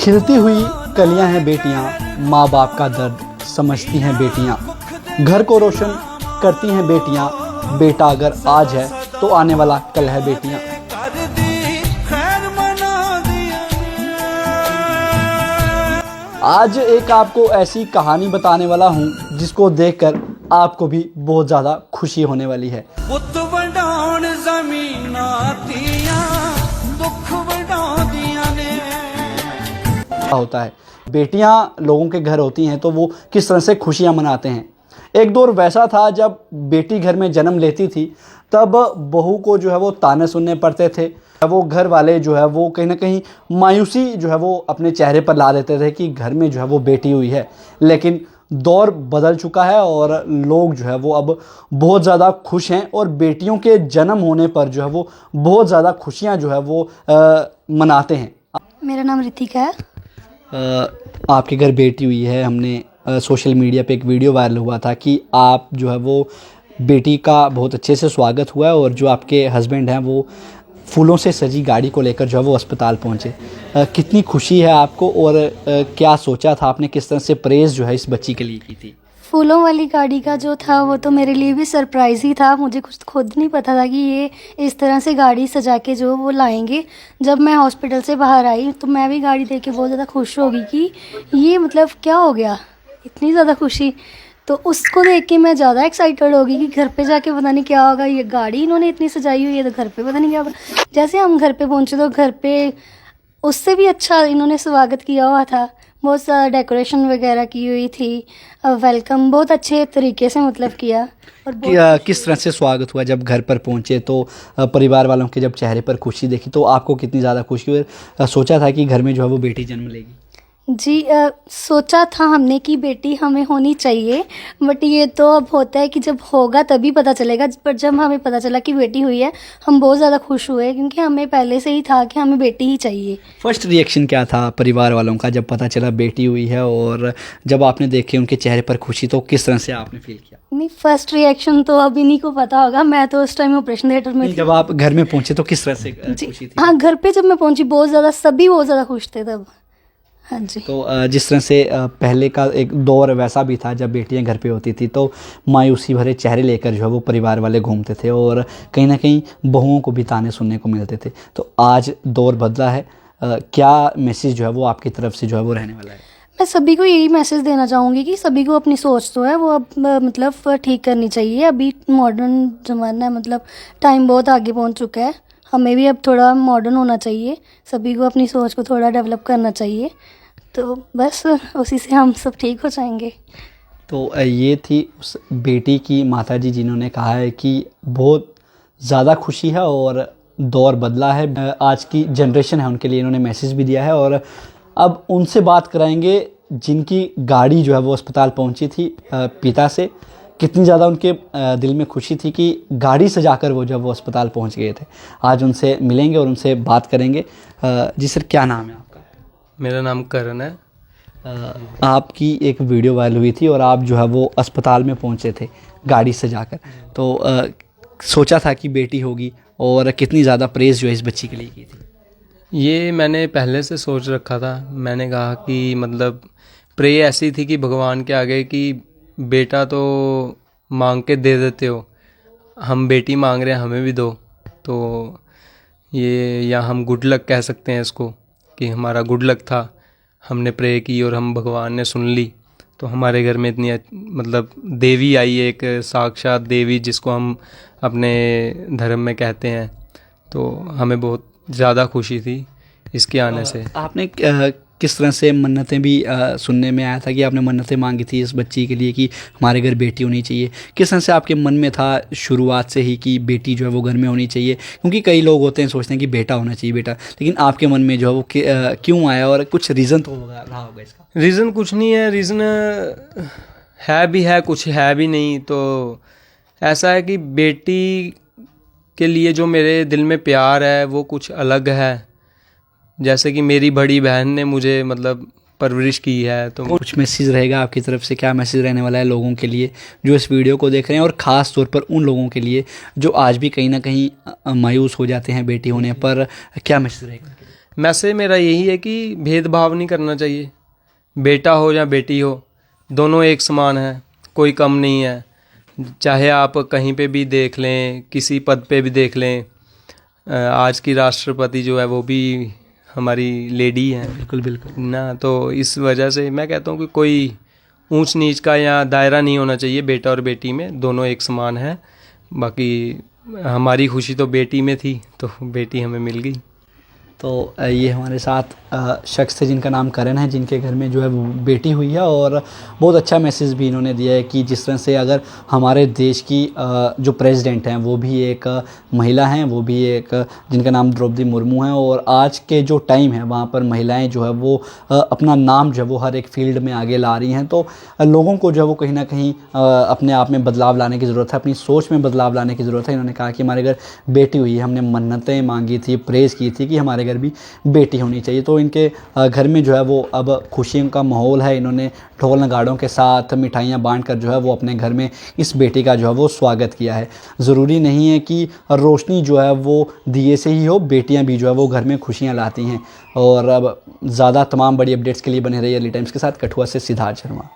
खिलती हुई कलियां हैं बेटियां, माँ बाप का दर्द समझती हैं बेटियां। घर को रोशन करती हैं बेटियां, बेटा अगर आज है तो आने वाला कल है बेटियां। आज एक आपको ऐसी कहानी बताने वाला हूँ जिसको देखकर आपको भी बहुत ज़्यादा खुशी होने वाली है। होता है बेटियां लोगों के घर होती हैं तो वो किस तरह से खुशियां मनाते हैं। एक दौर वैसा था जब बेटी घर में जन्म लेती थी तब बहू को जो है वो ताने सुनने पड़ते थे। वो घर वाले जो है वो कहीं ना कहीं मायूसी जो है वो अपने चेहरे पर ला देते थे कि घर में जो है वो बेटी हुई है। लेकिन दौर बदल चुका है और लोग जो है वो अब बहुत ज़्यादा खुश हैं और बेटियों के जन्म होने पर जो है वो बहुत ज़्यादा खुशियाँ जो है वो मनाते हैं। मेरा नाम रितिका है। आपके घर बेटी हुई है। हमने सोशल मीडिया पे एक वीडियो वायरल हुआ था कि आप जो है वो बेटी का बहुत अच्छे से स्वागत हुआ है और जो आपके हस्बैंड हैं वो फूलों से सजी गाड़ी को लेकर जो है वो अस्पताल पहुंचे। कितनी खुशी है आपको और क्या सोचा था आपने, किस तरह से प्रेज़ जो है इस बच्ची के लिए की थी? फूलों वाली गाड़ी का जो था वो तो मेरे लिए भी सरप्राइज़ ही था। मुझे कुछ खुद नहीं पता था कि ये इस तरह से गाड़ी सजा के जो वो लाएंगे। जब मैं हॉस्पिटल से बाहर आई तो मैं भी गाड़ी देख के बहुत ज़्यादा खुश हो गई कि ये मतलब क्या हो गया, इतनी ज़्यादा खुशी। तो उसको देख के मैं ज़्यादा एक्साइटेड हो गई कि घर पे जाके पता नहीं क्या होगा, ये गाड़ी इन्होंने इतनी सजाई हुई है तो घर पे पता नहीं क्या होगा। जैसे हम घर पे पहुँचे तो घर पे उससे भी अच्छा इन्होंने स्वागत किया हुआ था। बहुत सारा डेकोरेशन वगैरह की हुई थी, वेलकम बहुत अच्छे तरीके से मतलब किया। और किस तरह से स्वागत हुआ जब घर पर पहुंचे तो परिवार वालों के जब चेहरे पर खुशी देखी तो आपको कितनी ज़्यादा खुशी हुई? सोचा था कि घर में जो है वो बेटी जन्म लेगी? जी सोचा था हमने कि बेटी हमें होनी चाहिए, बट ये तो अब होता है कि जब होगा तभी पता चलेगा। पर जब हमें पता चला कि बेटी हुई है हम बहुत ज़्यादा खुश हुए क्योंकि हमें पहले से ही था कि हमें बेटी ही चाहिए। फर्स्ट रिएक्शन क्या था परिवार वालों का जब पता चला बेटी हुई है और जब आपने देखे उनके चेहरे पर खुशी तो किस तरह से आपने फील किया? नहीं, फर्स्ट रिएक्शन तो अब इन्हीं को पता होगा। मैं तो उस टाइम ऑपरेशन थिएटर में थी। जब आप घर में पहुंचे तो किस तरह से खुशी थी? हाँ, घर पे जब मैं पहुंची बहुत ज़्यादा, सभी बहुत ज़्यादा खुश थे तब। हाँ जी। तो जिस तरह से पहले का एक दौर वैसा भी था जब बेटियां घर पे होती थी तो मायूसी भरे चेहरे लेकर जो है वो परिवार वाले घूमते थे और कहीं ना कहीं बहुओं को भी ताने सुनने को मिलते थे। तो आज दौर बदला है, क्या मैसेज जो है वो आपकी तरफ से जो है वो रहने वाला है? मैं सभी को यही मैसेज देना चाहूँगी कि सभी को अपनी सोच तो है वो अब मतलब ठीक करनी चाहिए। अभी मॉडर्न ज़माना है, मतलब टाइम बहुत आगे पहुँच चुका है। हमें भी अब थोड़ा मॉडर्न होना चाहिए, सभी को अपनी सोच को थोड़ा डेवलप करना चाहिए, तो बस उसी से हम सब ठीक हो जाएंगे। तो ये थी उस बेटी की माताजी जिन्होंने कहा है कि बहुत ज़्यादा खुशी है और दौर बदला है, आज की जनरेशन है उनके लिए इन्होंने मैसेज भी दिया है। और अब उनसे बात कराएंगे जिनकी गाड़ी जो है वो अस्पताल पहुंची थी पिता से। कितनी ज़्यादा उनके दिल में खुशी थी कि गाड़ी सजाकर वो जब वो अस्पताल पहुंच गए थे। आज उनसे मिलेंगे और उनसे बात करेंगे। जी सर, क्या नाम है आपका? मेरा नाम करण है। आपकी एक वीडियो वायरल हुई थी और आप जो है वो अस्पताल में पहुंचे थे गाड़ी सजाकर, तो सोचा था कि बेटी होगी और कितनी ज़्यादा प्रेज़ जो है इस बच्ची के लिए की थी? ये मैंने पहले से सोच रखा था। मैंने कहा कि मतलब प्रे ऐसी थी कि भगवान के आगे कि बेटा तो मांग के दे देते हो, हम बेटी मांग रहे हैं हमें भी दो। तो ये या हम गुड लक कह सकते हैं इसको कि हमारा गुड लक था। हमने प्रे की और हम भगवान ने सुन ली। तो हमारे घर में इतनी मतलब देवी आई, एक साक्षात देवी जिसको हम अपने धर्म में कहते हैं। तो हमें बहुत ज़्यादा खुशी थी इसके आने से। आपने किस तरह से मन्नतें भी सुनने में आया था कि आपने मन्नतें मांगी थी इस बच्ची के लिए कि हमारे घर बेटी होनी चाहिए? किस तरह से आपके मन में था शुरुआत से ही कि बेटी जो है वो घर में होनी चाहिए? क्योंकि कई लोग होते हैं सोचते हैं कि बेटा होना चाहिए बेटा, लेकिन आपके मन में जो है वो क्यों आया और कुछ रीज़न तो रहा होगा इसका? रीज़न कुछ नहीं है, रीज़न है भी है, कुछ है भी नहीं। तो ऐसा है कि बेटी के लिए जो मेरे दिल में प्यार है वो कुछ अलग है। जैसे कि मेरी बड़ी बहन ने मुझे मतलब परवरिश की है। तो कुछ मैसेज रहेगा आपकी तरफ से? क्या मैसेज रहने वाला है लोगों के लिए जो इस वीडियो को देख रहे हैं और ख़ास तौर पर उन लोगों के लिए जो आज भी कहीं ना कहीं मायूस हो जाते हैं बेटी होने पर? क्या मैसेज रहेगा? मैसेज मेरा यही है कि भेदभाव नहीं करना चाहिए, बेटा हो या बेटी हो, दोनों एक समान है, कोई कम नहीं है। चाहे आप कहीं पे भी देख लें, किसी पद पे भी देख लें, आज की राष्ट्रपति जो है वो भी हमारी लेडी है। बिल्कुल बिल्कुल। ना, तो इस वजह से मैं कहता हूँ कि कोई ऊंच नीच का या दायरा नहीं होना चाहिए, बेटा और बेटी में दोनों एक समान है। बाकी हमारी खुशी तो बेटी में थी, तो बेटी हमें मिल गई। तो ये हमारे साथ शख्स थे जिनका नाम करण है, जिनके घर में जो है वो बेटी हुई है, और बहुत अच्छा मैसेज भी इन्होंने दिया है कि जिस तरह से अगर हमारे देश की जो प्रेसिडेंट हैं वो भी एक महिला हैं, वो भी एक जिनका नाम द्रौपदी मुर्मू है, और आज के जो टाइम है वहाँ पर महिलाएं जो है वो अपना नाम जो है वो हर एक फील्ड में आगे ला रही हैं। तो लोगों को जो है वो कहीं ना कहीं अपने आप में बदलाव लाने की ज़रूरत है, अपनी सोच में बदलाव लाने की ज़रूरत है। इन्होंने कहा कि हमारे घर बेटी हुई है, हमने मन्नतें मांगी थी, प्रेज़ की थी कि हमारे घर भी बेटी होनी चाहिए। तो इनके घर में जो है वो अब खुशियों का माहौल है। इन्होंने ढोल नगाड़ों के साथ मिठाइयाँ बांट कर जो है वो अपने घर में इस बेटी का जो है वो स्वागत किया है। ज़रूरी नहीं है कि रोशनी जो है वो दिए से ही हो, बेटियां भी जो है वो घर में खुशियां लाती हैं। और अब ज़्यादा तमाम बड़ी अपडेट्स के लिए बने रहिए अर्ली टाइम्स के साथ। कठुआ से सिद्धार्थ शर्मा।